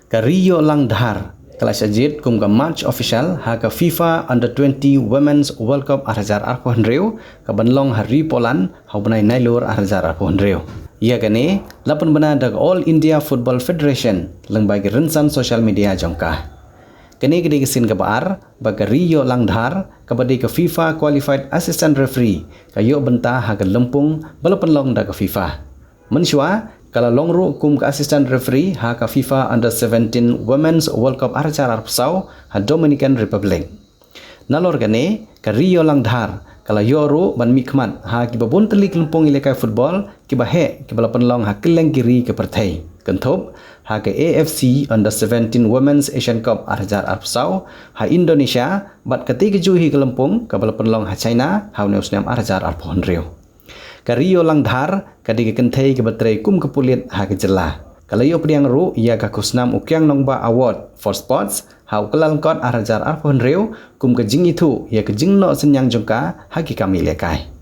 Ka Rio Langdhar kala sajid kum ka match official ha ka FIFA Under-20 Women's World Cup 2020 ka banlong hari Poland ha banai nailur 2020. Ia kene lapan bana dag All India Football Federation lang bagi rensan social media jongkah. Kene gede kesin ka baar bagi Rio Langdhar kabadi ka FIFA Qualified Assistant Referee kayo benta ha ka lempung balapan long dag FIFA. Mensua kalau longru kum ke asisten referee ha ka FIFA Under-17 Women's World Cup arcar arpsau ha Dominican Republic. Nalor gane ka Rio Langdhar kalau yoru ban mikmat ha ki babon telik lempung ilekai football ki bahe ki balapan long ha keleng kiri ke pertai. Kentop ha ke AFC Under-17 Women's Asian Cup arcar arpsau ha Indonesia bat ketiga juhi ke lempung ke balapan long ha China ha neusnam arcar arpon Rio. Ka Rio Langdhar kadi ke kentai ke batrai kum ke pulit ha ke jelah. Kalau yo priang ru ia ka kusnam ukyang nongba award for sports ha ukelal kot arajar arpon Rio kum ke jing itu ia ke jingno senyang jongka ha ki kami lekai.